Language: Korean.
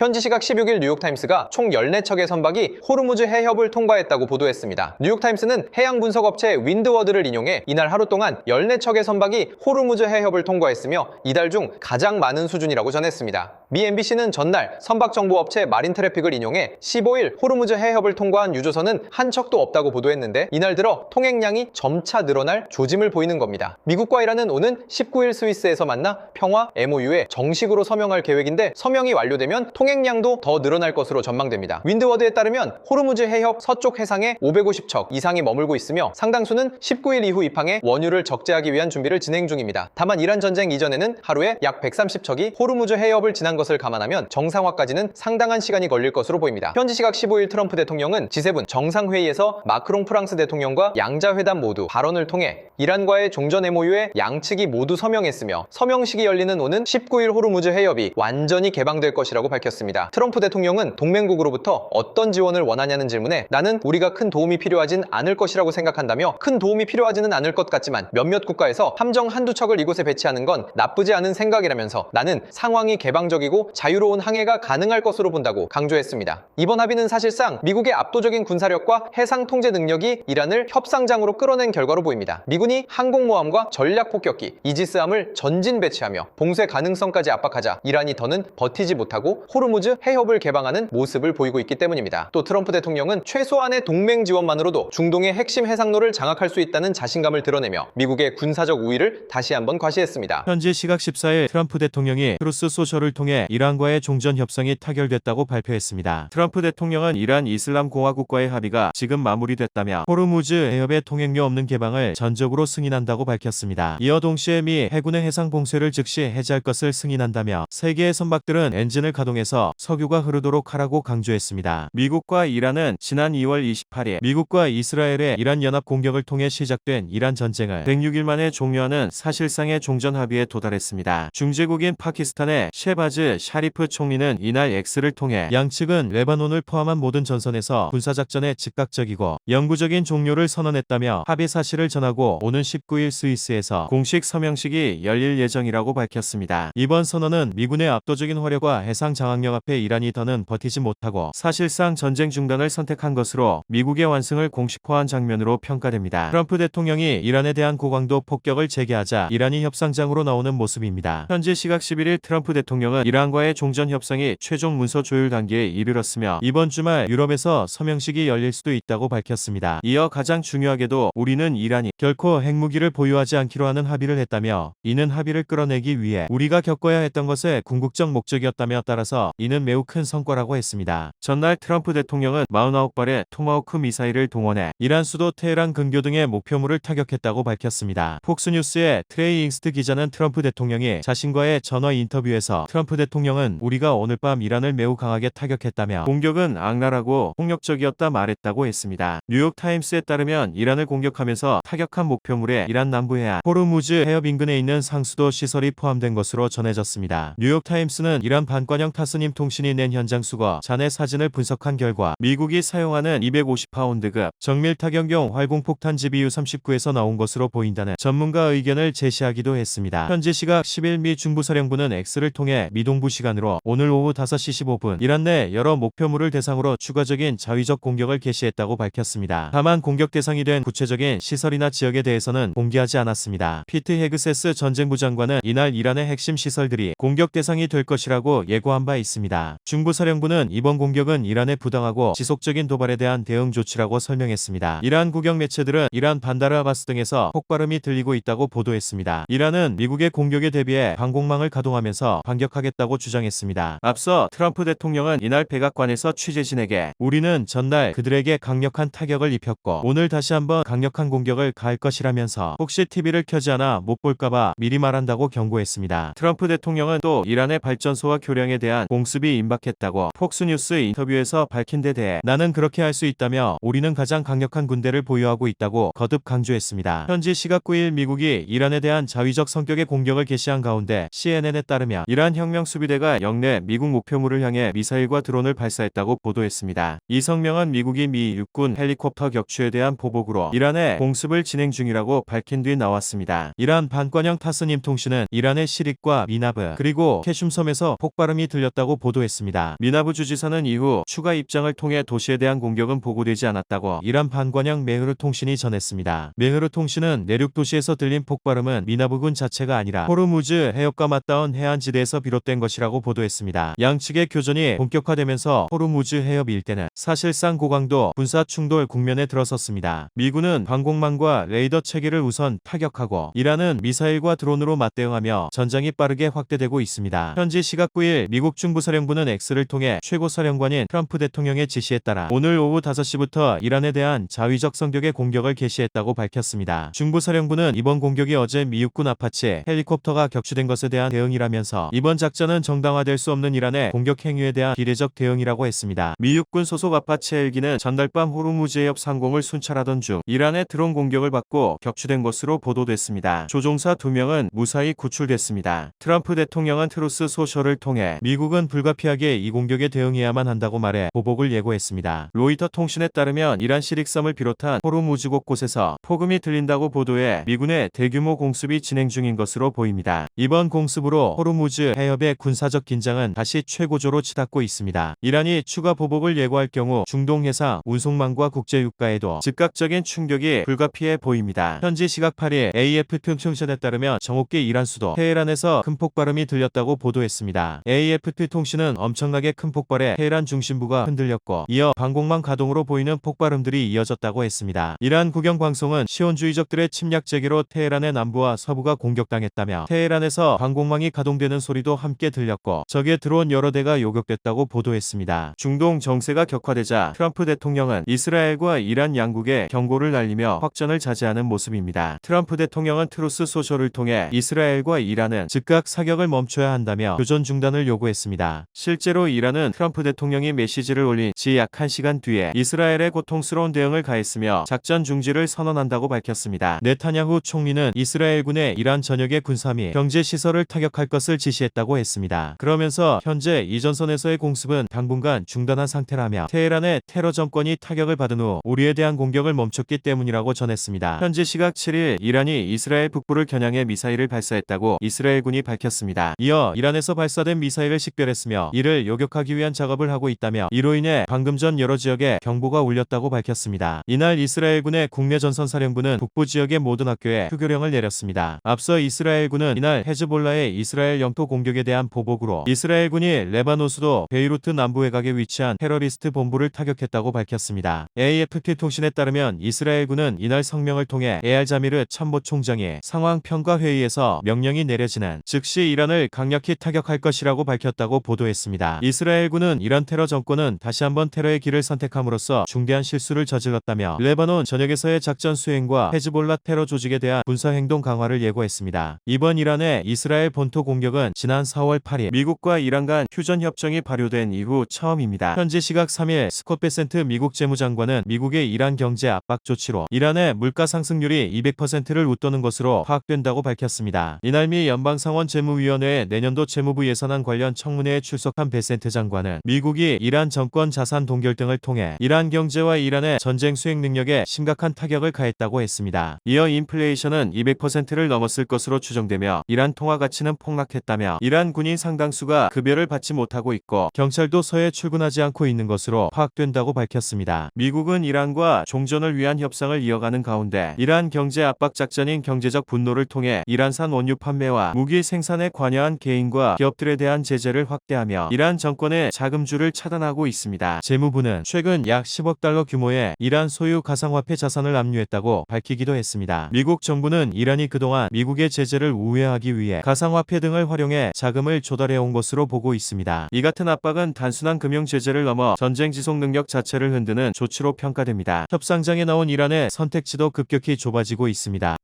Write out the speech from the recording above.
현지 시각 16일 뉴욕타임스가 총 14척의 선박이 호르무즈 해협을 통과했다고 보도했습니다. 뉴욕타임스는 해양 분석업체 윈드워드를 인용해 이날 하루 동안 14척의 선박이 호르무즈 해협을 통과했으며 이달 중 가장 많은 수준이라고 전했습니다. 미 MBC는 전날 선박정보업체 마린트래픽을 인용해 15일 호르무즈 해협을 통과한 유조선은 한 척도 없다고 보도했는데 이날 들어 통행량이 점차 늘어날 조짐을 보이는 겁니다. 미국과 이란은 오는 19일 스위스에서 만나 평화 MOU에 정식으로 서명할 계획인데 서명이 완료되면 통행량도 더 늘어날 것으로 전망됩니다. 윈드워드에 따르면 호르무즈 해협 서쪽 해상에 550척 이상이 머물고 있으며 상당수는 19일 이후 입항해 원유를 적재하기 위한 준비를 진행 중입니다. 다만 이란 전쟁 이전에는 하루에 약 130척이 호르무즈 해협을 지난 것을 감안하면 정상화까지는 상당한 시간이 걸릴 것으로 보입니다. 현지 시각 15일 트럼프 대통령은 G7 정상회의에서 마크롱 프랑스 대통령과 양자회담 모두 발언을 통해 이란과의 종전 MOU에 양측이 모두 서명했으며 서명식이 열리는 오는 19일 호르무즈 해협이 완전히 개방될 것이라고 밝혔습니다. 트럼프 대통령은 동맹국으로부터 어떤 지원을 원하냐는 질문에 나는 우리가 큰 도움이 필요하진 않을 것이라고 생각한다며 큰 도움이 필요하지는 않을 것 같지만 몇몇 국가에서 함정 한두 척을 이곳에 배치하는 건 나쁘지 않은 생각이라면서 나는 상황이 개방적이고 자유로운 항해가 가능할 것으로 본다고 강조했습니다. 이번 합의는 사실상 미국의 압도적인 군사력과 해상 통제 능력이 이란을 협상장으로 끌어낸 결과로 보입니다. 미군이 항공모함과 전략폭격기, 이지스함을 전진 배치하며 봉쇄 가능성까지 압박하자 이란이 더는 버티지 못하고 호르무즈 해협을 개방하는 모습을 보이고 있기 때문입니다. 또 트럼프 대통령은 최소한의 동맹 지원만으로도 중동의 핵심 해상로를 장악할 수 있다는 자신감을 드러내며 미국의 군사적 우위를 다시 한번 과시했습니다. 현지 시각 14일 트럼프 대통령이 트루스 소셜을 통해 이란과의 종전 협상이 타결됐다고 발표했습니다. 트럼프 대통령은 이란 이슬람 공화국과의 합의가 지금 마무리됐다며 호르무즈 해협의 통행료 없는 개방을 전적으로 승인한다고 밝혔습니다. 이어 동시에 미 해군의 해상 봉쇄를 즉시 해제할 것을 승인한다며 세 개의 선박들은 엔진을 가동해서 석유가 흐르도록 하라고 강조했습니다. 미국과 이란은 지난 2월 28일 미국과 이스라엘의 이란 연합 공격을 통해 시작된 이란 전쟁을 106일 만에 종료하는 사실상의 종전 합의에 도달했습니다. 중재국인 파키스탄의 셰바즈 샤리프 총리는 이날 X를 통해 양측은 레바논을 포함한 모든 전선에서 군사작전에 즉각적이고 영구적인 종료를 선언했다며 합의 사실을 전하고 오는 19일 스위스에서 공식 서명식이 열릴 예정이라고 밝혔습니다. 이번 선언은 미군의 압도적인 화력과 해상 장악력 앞에 이란이 더는 버티지 못하고 사실상 전쟁 중단을 선택한 것으로 미국의 완승을 공식화한 장면으로 평가됩니다. 트럼프 대통령이 이란에 대한 고강도 폭격을 재개하자 이란이 협상장으로 나오는 모습입니다. 현지 시각 11일 트럼프 대통령은 이란과의 종전 협상이 최종 문서 조율 단계에 이르렀으며 이번 주말 유럽에서 서명식이 열릴 수도 있다고 밝혔습니다. 이어 가장 중요하게도 우리는 이란이 결코 핵무기를 보유하지 않기로 하는 합의를 했다며 이는 합의를 끌어내기 위해 우리가 겪어야 했던 것의 궁극적 목적이었다며 따라서 이는 매우 큰 성과라고 했습니다. 전날 트럼프 대통령은 49발의 토마호크 미사일을 동원해 이란 수도 테헤란 근교 등의 목표물을 타격했다고 밝혔습니다. 폭스뉴스의 트레이 잉스트 기자는 트럼프 대통령이 자신과의 전화 인터뷰에서 트럼프 대통령은 우리가 오늘 밤 이란을 매우 강하게 타격했다며 공격은 악랄하고 폭력적이었다 말했다고 했습니다. 뉴욕타임스에 따르면 이란을 공격하면서 타격한 목표물에 이란 남부해안 호르무즈 해협 인근에 있는 상수도 시설이 포함된 것으로 전해졌습니다. 뉴욕타임스는 이란 반관영 타스님 통신이 낸 현장 수거 잔해 사진을 분석한 결과 미국이 사용하는 250파운드급 정밀 타격용 활공폭탄 GBU-39에서 나온 것으로 보인다는 전문가 의견을 제시하기도 했습니다. 현지 시각 10일 미 중부사령부는 X를 통해 미동부 시간으로 오늘 오후 5시 15분 이란 내 여러 목표물을 대상으로 추가적인 자위적 공격을 개시했다고 밝혔습니다. 다만 공격 대상이 된 구체적인 시설이나 지역에 대해서는 공개하지 않았습니다. 피트 헤그세스 전쟁부 장관은 이날 이란의 핵심 시설들이 공격 대상이 될 것이라고 예고한 바 있습니다. 중부사령부는 이번 공격은 이란의 부당하고 지속적인 도발에 대한 대응 조치라고 설명했습니다. 이란 국영 매체들은 이란 반다르 아바스 등에서 폭발음이 들리고 있다고 보도했습니다. 이란은 미국의 공격에 대비해 방공망을 가동하면서 반격하겠다고 주장했습니다. 앞서 트럼프 대통령은 이날 백악관에서 취재진에게 우리는 전날 그들에게 강력한 타격을 입혔고 오늘 다시 한번 강력한 공격을 가할 것이라면서 혹시 TV를 켜지 않아 못 볼까봐 미리 말한다고 경고했습니다. 트럼프 대통령은 또 이란의 발전소와 교량에 대한 공습이 임박했다고 폭스뉴스 인터뷰에서 밝힌 데 대해 나는 그렇게 할 수 있다며 우리는 가장 강력한 군대를 보유하고 있다고 거듭 강조했습니다. 현지 시각 9일 미국이 이란에 대한 자위적 성격의 공격을 개시한 가운데 CNN에 따르면 이란 혁명수비대가 영내 미국 목표물을 향해 미사일과 드론을 발사했다고 보도했습니다. 이 성명은 미국이 미 육군 헬리콥터 격추에 대한 보복으로 이란의 공습을 진행 중이라고 밝힌 뒤 나왔습니다. 이란 반관영 타스님 통신은 이란의 시릭과 미나브 그리고 캐슘섬에서 폭발음이 들렸다고 했다고 보도했습니다. 미나부 주지사는 이후 추가 입장을 통해 도시에 대한 공격은 보고되지 않았다고 이란 반관영 메흐르 통신이 전했습니다. 메흐르 통신은 내륙 도시에서 들린 폭발음은 미나부군 자체가 아니라 호르무즈 해협과 맞닿은 해안지대에서 비롯된 것이라고 보도했습니다. 양측의 교전이 본격화되면서 호르무즈 해협 일대는 사실상 고강도 군사 충돌 국면에 들어섰습니다. 미군은 방공망과 레이더 체계를 우선 타격하고 이란은 미사일과 드론으로 맞대응하며 전장이 빠르게 확대되고 있습니다. 현지 시각 9일 미국 중부사령부는 X를 통해 최고사령관인 트럼프 대통령의 지시에 따라 오늘 오후 5시부터 이란에 대한 자위적 성격의 공격을 개시했다고 밝혔습니다. 중부사령부는 이번 공격이 어제 미 육군 아파치 헬리콥터가 격추된 것에 대한 대응이라면서 이번 작전은 정당화될 수 없는 이란의 공격 행위에 대한 비례적 대응이라고 했습니다. 미 육군 소속 아파치 헬기는 전날 밤 호르무즈 해협 상공을 순찰하던 중 이란의 드론 공격을 받고 격추된 것으로 보도됐습니다. 조종사 2명은 무사히 구출됐습니다. 트럼프 대통령은 트루스 소셜을 통해 미국은 불가피하게 이 공격에 대응해야만 한다고 말해 보복을 예고했습니다. 로이터 통신에 따르면 이란 시릭섬을 비롯한 호르무즈 곳곳에서 폭음이 들린다고 보도해 미군의 대규모 공습이 진행 중인 것으로 보입니다. 이번 공습으로 호르무즈 해협의 군사적 긴장은 다시 최고조로 치닫고 있습니다. 이란이 추가 보복을 예고할 경우 중동 해상 운송망과 국제유가에도 즉각적인 충격이 불가피해 보입니다. 현지 시각 8일 AFP 통신에 따르면 정오께 이란 수도 테헤란에서 큰 폭발음이 들렸다고 보도했습니다. AFP 통신은 엄청나게 큰 폭발에 테헤란 중심부가 흔들렸고 이어 방공망 가동으로 보이는 폭발음들이 이어졌다고 했습니다. 이란 국영방송은 시온주의적들의 침략 재개로 테헤란의 남부와 서부가 공격당했다며 테헤란에서 방공망이 가동되는 소리도 함께 들렸고 적의 드론 여러 대가 요격됐다고 보도했습니다. 중동 정세가 격화되자 트럼프 대통령은 이스라엘과 이란 양국에 경고를 날리며 확전을 자제하는 모습입니다. 트럼프 대통령은 트루스 소셜을 통해 이스라엘과 이란은 즉각 사격을 멈춰야 한다며 교전 중단을 요구했습니다. 실제로 이란은 트럼프 대통령이 메시지를 올린 지 약 1시간 뒤에 이스라엘의 고통스러운 대응을 가했으며 작전 중지를 선언한다고 밝혔습니다. 네타냐후 총리는 이스라엘군의 이란 전역의 군사 및 경제 시설을 타격할 것을 지시했다고 했습니다. 그러면서 현재 이 전선에서의 공습은 당분간 중단한 상태라며 테헤란의 테러 정권이 타격을 받은 후 우리에 대한 공격을 멈췄기 때문이라고 전했습니다. 현지 시각 7일 이란이 이스라엘 북부를 겨냥해 미사일을 발사했다고 이스라엘군이 밝혔습니다. 이어 이란에서 발사된 미사일을 식별했으며 이를 요격하기 위한 작업을 하고 있다며 이로 인해 방금 전 여러 지역에 경보가 울렸다고 밝혔습니다. 이날 이스라엘군의 국내전선사령부는 북부 지역의 모든 학교에 휴교령을 내렸습니다. 앞서 이스라엘군은 이날 헤즈볼라의 이스라엘 영토 공격에 대한 보복으로 이스라엘군이 레바논 수도 베이루트 남부 외곽에 위치한 테러리스트 본부를 타격했다고 밝혔습니다. AFP 통신에 따르면 이스라엘군은 이날 성명을 통해 에알 자미르 참모총장이 상황 평가 회의에서 명령이 내려지는 즉시 이란을 강력히 타격할 것이라고 밝혔다고 보도했습니다. 이스라엘군은 이란 테러 정권은 다시 한번 테러의 길을 선택함으로써 중대한 실수를 저질렀다며 레바논 전역에서의 작전 수행과 헤즈볼라 테러 조직에 대한 군사행동 강화를 예고했습니다. 이번 이란의 이스라엘 본토 공격은 지난 4월 8일 미국과 이란 간 휴전 협정이 발효된 이후 처음입니다. 현지 시각 3일 스콧 베센트 미국 재무장관은 미국의 이란 경제 압박 조치로 이란의 물가 상승률이 200%를 웃도는 것으로 파악된다고 밝혔습니다. 이날 미 연방상원 재무위원회의 내년도 재무부 예산안 관련 청문회에 출석한 베센트 장관은 미국이 이란 정권 자산 동결 등을 통해 이란 경제와 이란의 전쟁 수행 능력에 심각한 타격을 가했다고 했습니다. 이어 인플레이션은 200%를 넘었을 것으로 추정되며 이란 통화 가치는 폭락했다며 이란 군인 상당수가 급여를 받지 못하고 있고 경찰도 서해 출근하지 않고 있는 것으로 파악된다고 밝혔습니다. 미국은 이란과 종전을 위한 협상을 이어가는 가운데 이란 경제 압박 작전인 경제적 분노를 통해 이란산 원유 판매와 무기 생산에 관여한 개인과 기업들에 대한 제재를 확대하며 이란 정권의 자금줄을 차단하고 있습니다. 재무부는 최근 약 10억 달러 규모의 이란 소유 가상화폐 자산을 압류했다고 밝히기도 했습니다. 미국 정부는 이란이 그동안 미국의 제재를 우회하기 위해 가상화폐 등을 활용해 자금을 조달해온 것으로 보고 있습니다. 이 같은 압박은 단순한 금융 제재를 넘어 전쟁 지속 능력 자체를 흔드는 조치로 평가됩니다. 협상장에 나온 이란의 선택지도 급격히 좁아지고 있습니다.